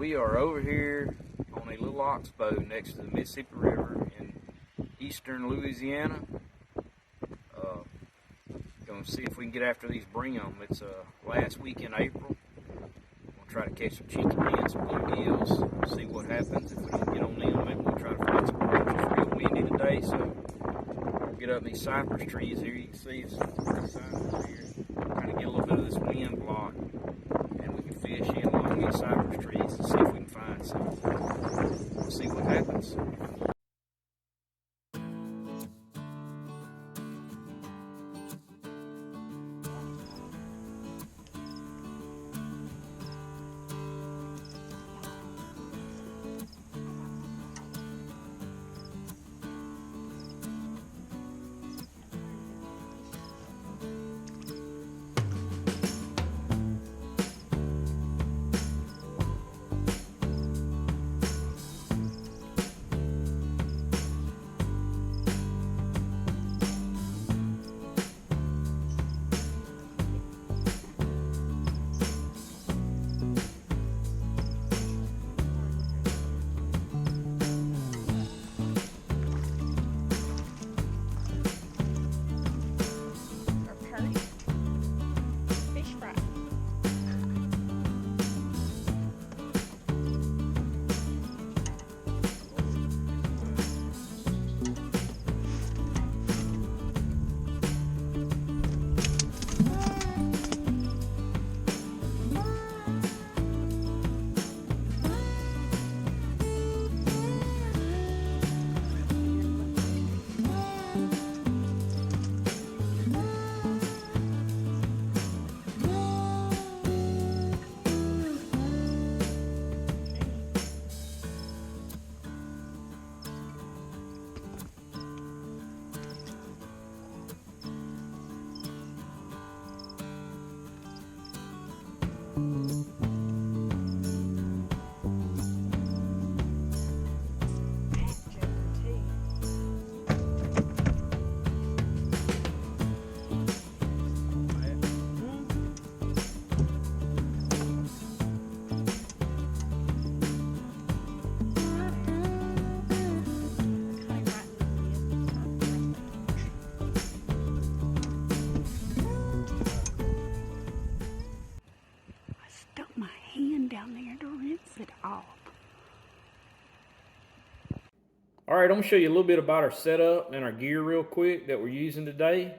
We are over here on a little oxbow next to the Mississippi River in eastern Louisiana. Gonna see if we can get after these bream. It's last week in April. We'll try to catch some chinky pins, some bluegills, see what happens. If we don't get on them, maybe we'll try to find some perch. It's real windy today, so we'll get up in these cypress trees here. You can see it's cypress here. Trying to get a little bit of this wind block, and we can fish in along these cypress trees and see if we can find some. We'll see what happens. Alright, I'm going to show you a little bit about our setup and our gear real quick that we're using today.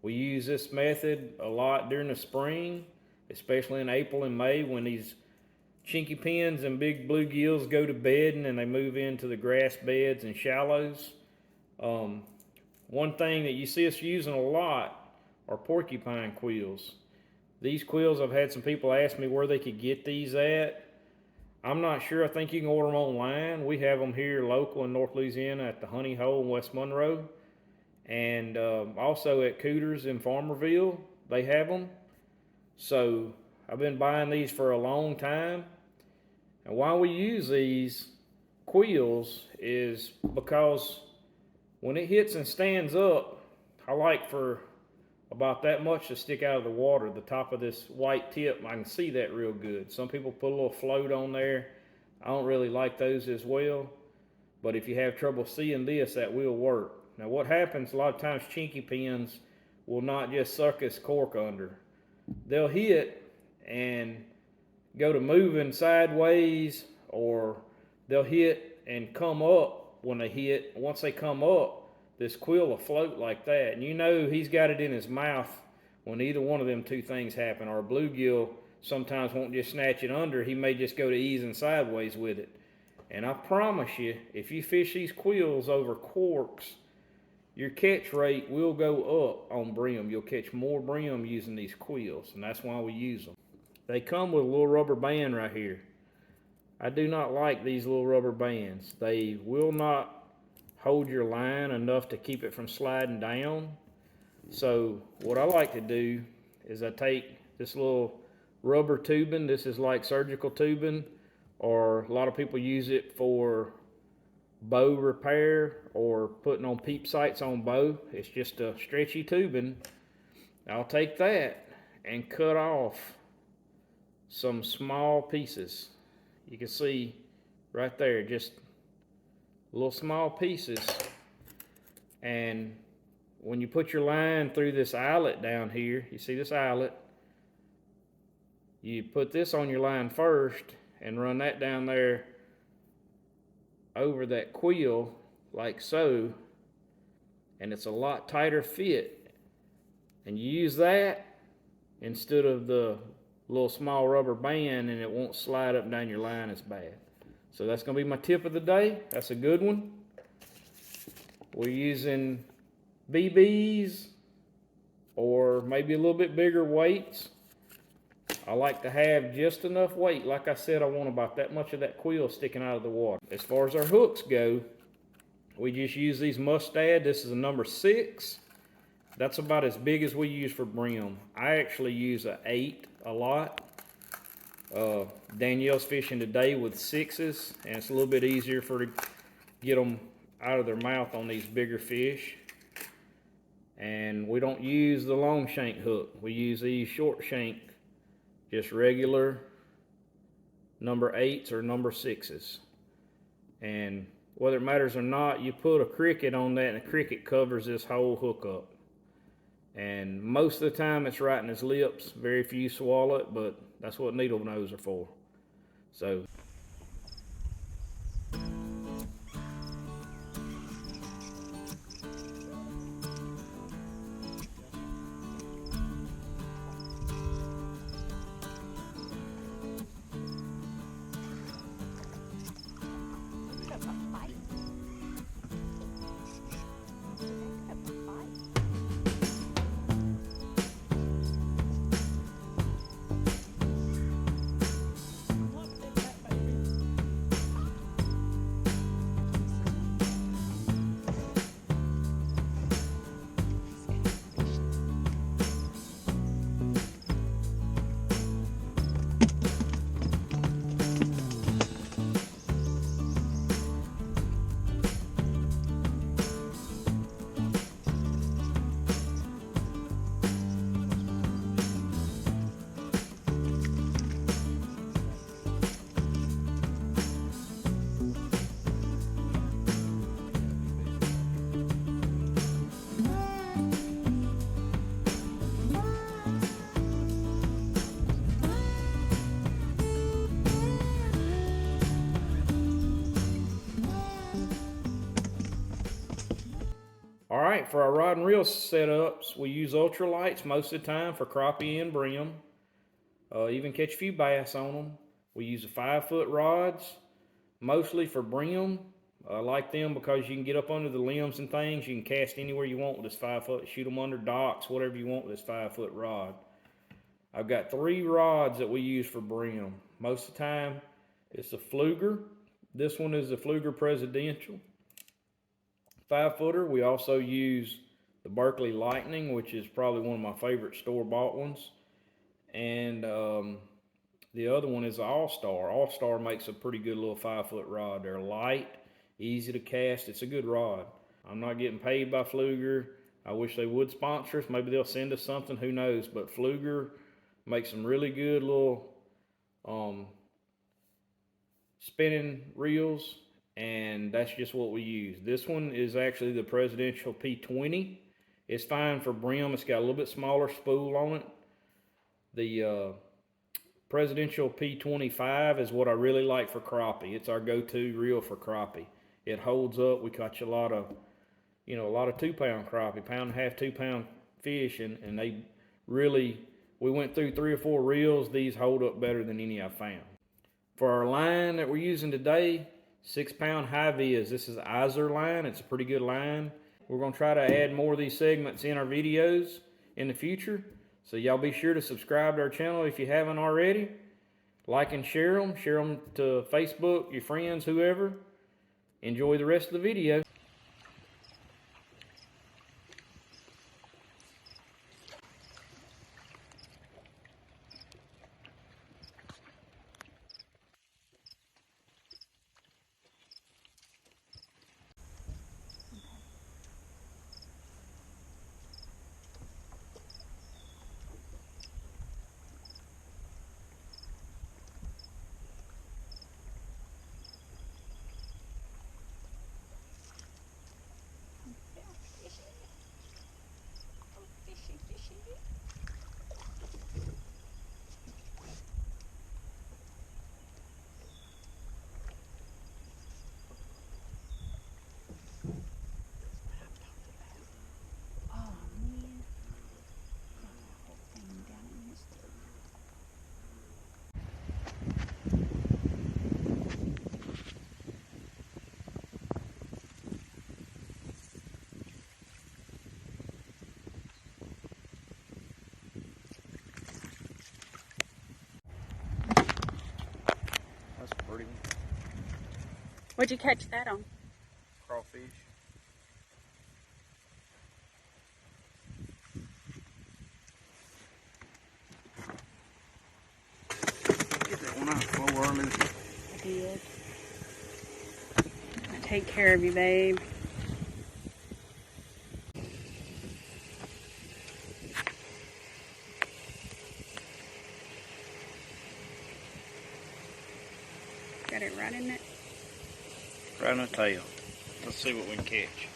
We use this method a lot during the spring, especially in April and May when these chinky pins and big bluegills go to bedding and they move into the grass beds and shallows. One thing that you see us using a lot are porcupine quills. These quills, I've had some people ask me where they could get these at. I'm not sure. I think you can order them online. We have them here local in North Louisiana at the Honey Hole in West Monroe. And also at Cooters in Farmerville, they have them. So I've been buying these for a long time. And why we use these quills is because when it hits and stands up, I like for about that much to stick out of the water. The top of this white tip, I can see that real good. Some people put a little float on there. I don't really like those as well, but if you have trouble seeing this, that will work. Now what happens, a lot of times chinky pins will not just suck this cork under. They'll hit and go to moving sideways, or they'll hit and come up when they hit. Once they come up, this quill will float like that. And you know he's got it in his mouth when either one of them two things happen. Or a bluegill sometimes won't just snatch it under. He may just go to easing sideways with it. And I promise you, if you fish these quills over corks, your catch rate will go up on bream. You'll catch more bream using these quills, and that's why we use them. They come with a little rubber band right here. I do not like these little rubber bands. They will not hold your line enough to keep it from sliding down. So what I like to do is I take this little rubber tubing. This is like surgical tubing, or a lot of people use it for bow repair or putting on peep sights on bow. It's just a stretchy tubing. I'll take that and cut off some small pieces. You can see right there, just little small pieces. And when you put your line through this eyelet down here, you see this eyelet, you put this on your line first and run that down there over that quill like so, and it's a lot tighter fit. And you use that instead of the little small rubber band, and it won't slide up and down your line as bad. So that's going to be my tip of the day. That's a good one. We're using BBs or maybe a little bit bigger weights. I like to have just enough weight. Like I said, I want about that much of that quill sticking out of the water. As far as our hooks go, we just use these Mustad. This is a number 6. That's about as big as we use for brim. I actually use an 8 a lot. Danielle's fishing today with 6s, and it's a little bit easier for her to get them out of their mouth on these bigger fish. And we don't use the long shank hook. We use these short shank, just regular number 8s or number 6s. And whether it matters or not, you put a cricket on that, and the cricket covers this whole hook up. And most of the time it's right in his lips. Very few swallow it, but that's what needle nose are for. So all right, for our rod and reel setups, we use ultralights most of the time for crappie and brim. Even catch a few bass on them. We use the 5-foot rods, mostly for brim. I like them because you can get up under the limbs and things. You can cast anywhere you want with this 5-foot, shoot them under docks, whatever you want with this 5-foot rod. I've got 3 rods that we use for brim. Most of the time, it's a Fluger. This one is the Fluger Presidential 5-footer. We also use the Berkeley Lightning, which is probably one of my favorite store-bought ones. And the other one is the All-Star. All-Star makes a pretty good little 5-foot rod. They're light, easy to cast. It's a good rod. I'm not getting paid by Fluger. I wish they would sponsor us. Maybe they'll send us something, who knows. But Fluger makes some really good little spinning reels, and that's just what we use. This one is actually the Presidential P20. It's fine for brim. It's got a little bit smaller spool on it. The Presidential P25 is what I really like for crappie. It's our go-to reel for crappie. It holds up. We catch a lot of 2-pound crappie, 1.5 2 pound fish, and they really, we went through 3 or 4 reels. These hold up better than any I've found. For our line that we're using today, 6-pound high vis. This is the Iser line. It's a pretty good line. We're going to try to add more of these segments in our videos in the future. So y'all be sure to subscribe to our channel if you haven't already. Like and share them. Share them to Facebook, your friends, whoever. Enjoy the rest of the video. What'd you catch that on? Crawfish. Get that one out, slow worming. I did. I take care of you, babe. Got it right in it. Right on the tail. Let's see what we can catch.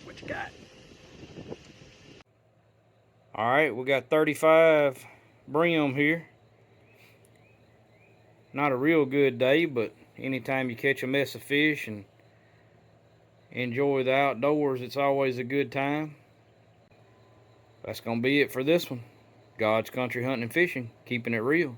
What you got? Alright, we got 35 brim here. Not a real good day, but anytime you catch a mess of fish and enjoy the outdoors, it's always a good time. That's going to be it for this one. God's Country Hunting and Fishing, keeping it real.